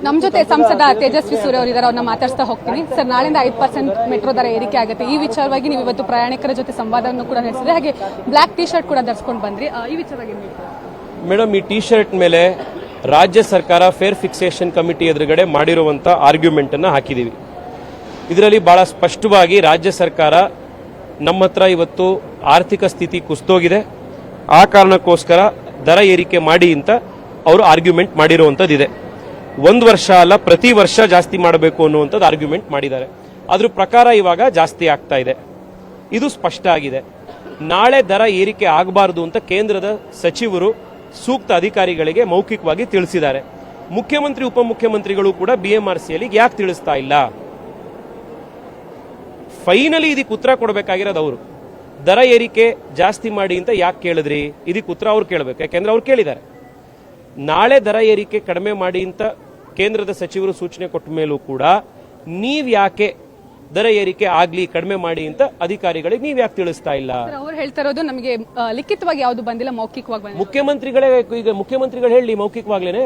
ನಮ್ಮ ಜೊತೆ ಸಂಸದ ತೇಜಸ್ವಿ ಸೂರ್ಯ ಅವರು ಇದ್ದಾರೆ, ಅವ್ರನ್ನ ಮಾತಾಡ್ತಾ ಹೋಗ್ತೀನಿ. ಸರ್, ನಾಳೆಯಿಂದ 5% ಮೆಟ್ರೋ ದರ ಏರಿಕೆ ಆಗುತ್ತೆ. ಈ ವಿಚಾರವಾಗಿ ನೀವು ಇವತ್ತು ಪ್ರಯಾಣಿಕರ ಜೊತೆ ಸಂವಾದವನ್ನು ಕೂಡ ನಡೆಸಿದ್ರೆ, ಹಾಗೆ ಬ್ಲಾಕ್ ಟಿ ಶರ್ಟ್ ಕೂಡ ಧರಿಸ್ಕೊಂಡು ಬಂದ್ರಿ. ಈ ವಿಚಾರವಾಗಿ ಮೇಡಮ್, ಈ ಟಿ ಶರ್ಟ್ ಮೇಲೆ ರಾಜ್ಯ ಸರ್ಕಾರ ಫೇರ್ ಫಿಕ್ಸೇಷನ್ ಕಮಿಟಿ ಎದುರುಗಡೆ ಮಾಡಿರುವಂತ ಆರ್ಗ್ಯುಮೆಂಟ್ ಅನ್ನ ಹಾಕಿದೀವಿ. ಇದರಲ್ಲಿ ಬಹಳ ಸ್ಪಷ್ಟವಾಗಿ ರಾಜ್ಯ ಸರ್ಕಾರ ನಮ್ಮ ಹತ್ರ ಇವತ್ತು ಆರ್ಥಿಕ ಸ್ಥಿತಿ ಕುಸಿದೋಗಿದೆ, ಆ ಕಾರಣಕ್ಕೋಸ್ಕರ ದರ ಏರಿಕೆ ಮಾಡಿ ಅಂತ ಅವರು ಆರ್ಗ್ಯುಮೆಂಟ್ ಮಾಡಿರುವಂತದ್ದಿದೆ. 1 ವರ್ಷ ಅಲ್ಲ, ಪ್ರತಿ ವರ್ಷ ಜಾಸ್ತಿ ಮಾಡಬೇಕು ಅನ್ನುವಂಥದ್ದು ಆರ್ಗ್ಯುಮೆಂಟ್ ಮಾಡಿದ್ದಾರೆ. ಅದ್ರ ಪ್ರಕಾರ ಇವಾಗ ಜಾಸ್ತಿ ಆಗ್ತಾ ಇದೆ, ಇದು ಸ್ಪಷ್ಟ ಆಗಿದೆ. ನಾಳೆ ದರ ಏರಿಕೆ ಆಗಬಾರದು ಅಂತ ಕೇಂದ್ರದ ಸಚಿವರು ಸೂಕ್ತ ಅಧಿಕಾರಿಗಳಿಗೆ ಮೌಖಿಕವಾಗಿ ತಿಳಿಸಿದ್ದಾರೆ. ಮುಖ್ಯಮಂತ್ರಿ ಉಪಮುಖ್ಯಮಂತ್ರಿಗಳು ಕೂಡ ಬಿಎಂಆರ್ಸಿಯಲ್ಲಿ ಯಾಕೆ ತಿಳಿಸ್ತಾ ಇಲ್ಲ? ಫೈನಲಿ ಇದಕ್ಕೆ ಉತ್ತರ ಕೊಡಬೇಕಾಗಿರೋದು ಅವರು. ದರ ಏರಿಕೆ ಜಾಸ್ತಿ ಮಾಡಿ ಅಂತ ಯಾಕೆ ಕೇಳಿದ್ರಿ? ಇದಕ್ಕೆ ಉತ್ತರ ಅವ್ರು ಕೇಳಬೇಕು, ಯಾಕೆಂದ್ರೆ ಅವ್ರು ಕೇಳಿದ್ದಾರೆ. ನಾಳೆ ದರ ಏರಿಕೆ ಕಡಿಮೆ ಮಾಡಿ ಅಂತ ಕೇಂದ್ರದ ಸಚಿವರು ಸೂಚನೆ ಕೊಟ್ಟ ಮೇಲೂ ಕೂಡ ನೀವ್ ಯಾಕೆ ದರ ಏರಿಕೆ ಆಗ್ಲಿ ಕಡಿಮೆ ಮಾಡಿ ಅಂತ ಅಧಿಕಾರಿಗಳಿಗೆ ನೀವ್ ಯಾಕೆ ತಿಳಿಸ್ತಾ ಇಲ್ಲ? ಅವ್ರು ಹೇಳ್ತಾ ಇರೋದು ನಮಗೆ ಲಿಖಿತವಾಗಿ ಯಾವುದು ಬಂದಿಲ್ಲ, ಮೌಖಿಕವಾಗಿ. ಮುಖ್ಯಮಂತ್ರಿಗಳೇ ಈಗ ಮುಖ್ಯಮಂತ್ರಿಗಳು ಹೇಳಿ ಮೌಖಿಕವಾಗ್ಲೇನೆ,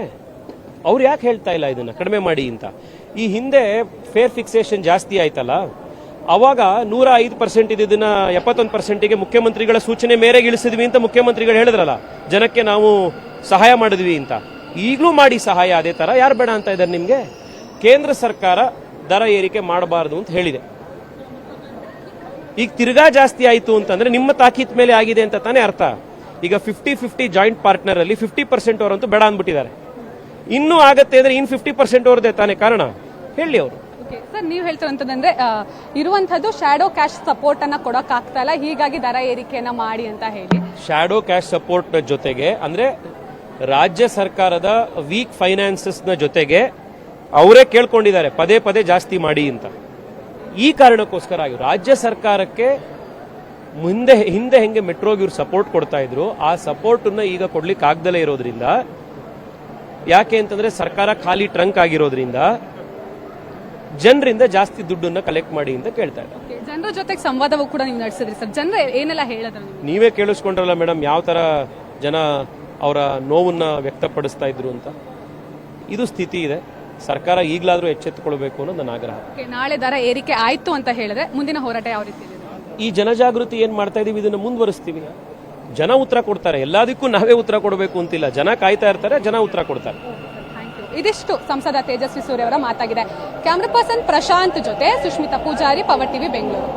ಅವ್ರು ಯಾಕೆ ಹೇಳ್ತಾ ಇಲ್ಲ ಇದನ್ನ ಕಡಿಮೆ ಮಾಡಿ ಅಂತ? ಈ ಹಿಂದೆ ಫೇರ್ ಫಿಕ್ಸೇಷನ್ ಜಾಸ್ತಿ ಆಯ್ತಲ್ಲ, ಅವಾಗ 105% ಇದನ್ನ 71%ಗೆ ಮುಖ್ಯಮಂತ್ರಿಗಳ ಸೂಚನೆ ಮೇರೆಗೆ ಇಳಿಸಿದ್ವಿ ಅಂತ ಮುಖ್ಯಮಂತ್ರಿಗಳು ಹೇಳಿದ್ರಲ್ಲ, ಜನಕ್ಕೆ ನಾವು ಸಹಾಯ ಮಾಡಿದ್ವಿ ಅಂತ. ಈಗಲೂ ಮಾಡಿ ಸಹಾಯ ಅದೇ ತರ. ಯಾರು ಬೇಡ ಅಂತ ಇದ್ದಾರೆ ನಿಮ್ಗೆ? ಕೇಂದ್ರ ಸರ್ಕಾರ ದರ ಏರಿಕೆ ಮಾಡಬಾರದು ಅಂತ ಹೇಳಿದೆ. ಈಗ ತಿರ್ಗಾ ಜಾಸ್ತಿ ಆಯ್ತು ಅಂತಂದ್ರೆ ನಿಮ್ಮ ತಾಕೀತ್ ಮೇಲೆ ಆಗಿದೆ ಅಂತ ತಾನೇ ಅರ್ಥ. ಈಗ 50-50 ಜಾಯಿಂಟ್ ಪಾರ್ಟ್ನರ್ ಅಲ್ಲಿ 50% ಅವರಂತೂ ಬೇಡ ಅಂದ್ಬಿಟ್ಟಿದ್ದಾರೆ. ಇನ್ನೂ ಆಗತ್ತೆ ಅಂದ್ರೆ ಇನ್ 50% ಅವರದೇ ತಾನೇ ಕಾರಣ, ಹೇಳಿ ಅವರು. ಸರ್, ನೀವು ಹೇಳ್ತಿರೋಂಥದ್ದಂದ್ರೆ ಇರುವಂತದ್ದು ಶ್ಯಾಡೋ ಕ್ಯಾಶ್ ಸಪೋರ್ಟ್ ಅನ್ನ ಕೊಡಕ್ ಆಗ್ತಾ ಇಲ್ಲ, ಹೀಗಾಗಿ ದರ ಏರಿಕೆಯನ್ನ ಮಾಡಿ ಅಂತ ಹೇಳಿ. ಶ್ಯಾಡೋ ಕ್ಯಾಶ್ ಸಪೋರ್ಟ್ ಜೊತೆಗೆ ಅಂದ್ರೆ ರಾಜ್ಯ ಸರ್ಕಾರದ ವೀಕ್ ಫೈನಾನ್ಸಸ್ ನ ಜೊತೆಗೆ ಅವರೇ ಕೇಳ್ಕೊಂಡಿದ್ದಾರೆ ಪದೇ ಪದೇ ಜಾಸ್ತಿ ಮಾಡಿ ಅಂತ. ಈ ಕಾರಣಕ್ಕೋಸ್ಕರ ರಾಜ್ಯ ಸರ್ಕಾರಕ್ಕೆ ಹಿಂದೆ ಹೆಂಗೆ ಮೆಟ್ರೋಗೆ ಇವ್ರು ಸಪೋರ್ಟ್ ಕೊಡ್ತಾ ಇದ್ರು, ಆ ಸಪೋರ್ಟ್ ಅನ್ನ ಈಗ ಕೊಡ್ಲಿಕ್ಕೆ ಆಗ್ದಲೇ ಇರೋದ್ರಿಂದ, ಯಾಕೆ ಅಂತಂದ್ರೆ ಸರ್ಕಾರ ಖಾಲಿ ಟ್ರಂಕ್ ಆಗಿರೋದ್ರಿಂದ ಜನರಿಂದ ಜಾಸ್ತಿ ದುಡ್ಡನ್ನ ಕಲೆಕ್ಟ್ ಮಾಡಿ ಅಂತ ಕೇಳ್ತಾ ಇದ್ದಾರೆ. ಜನರ ಜೊತೆಗೆ ಸಂವಾದವೂ ಕೂಡ ನೀವು ನಡೆಸಿದ್ರಿ ಸರ್, ಜನರು ಏನೆಲ್ಲ ಹೇಳಿದ್ರು ನೀವೇ ಕೇಳಿಸ್ಕೊಂಡ್ರಲ್ಲ ಮೇಡಮ್, ಯಾವ ತರ ಜನ ಅವರ ನೋವನ್ನ ವ್ಯಕ್ತಪಡಿಸ್ತಾ ಇದ್ರು ಅಂತ. ಇದು ಸ್ಥಿತಿ ಇದೆ. ಸರ್ಕಾರ ಈಗಲಾದ್ರೂ ಎಚ್ಚೆತ್ತುಕೊಳ್ಬೇಕು ಅನ್ನೋದು ನನ್ನ ಆಗ್ರಹ. ನಾಳೆ ದರ ಏರಿಕೆ ಆಯ್ತು ಅಂತ ಹೇಳಿದ್ರೆ ಮುಂದಿನ ಹೋರಾಟ ಯಾವ ರೀತಿ? ಈ ಜನಜಾಗೃತಿ ಏನ್ ಮಾಡ್ತಾ ಇದೀವಿ, ಇದನ್ನ ಮುಂದುವರಿಸ್ತೀವಿ. ಜನ ಉತ್ತರ ಕೊಡ್ತಾರೆ, ಎಲ್ಲದಕ್ಕೂ ನಾವೇ ಉತ್ತರ ಕೊಡಬೇಕು ಅಂತಿಲ್ಲ. ಜನ ಕಾಯ್ತಾ ಇರ್ತಾರೆ, ಜನ ಉತ್ತರ ಕೊಡ್ತಾರೆ. ಇದಿಷ್ಟು ಸಂಸದ ತೇಜಸ್ವಿ ಸೂರ್ಯ ಅವರ ಮಾತಾಗಿದೆ. ಕ್ಯಾಮರಾ ಪರ್ಸನ್ ಪ್ರಶಾಂತ್ ಜೊತೆ ಸುಷ್ಮಿತಾ ಪೂಜಾರಿ, ಪವರ್ ಟಿವಿ, ಬೆಂಗಳೂರು.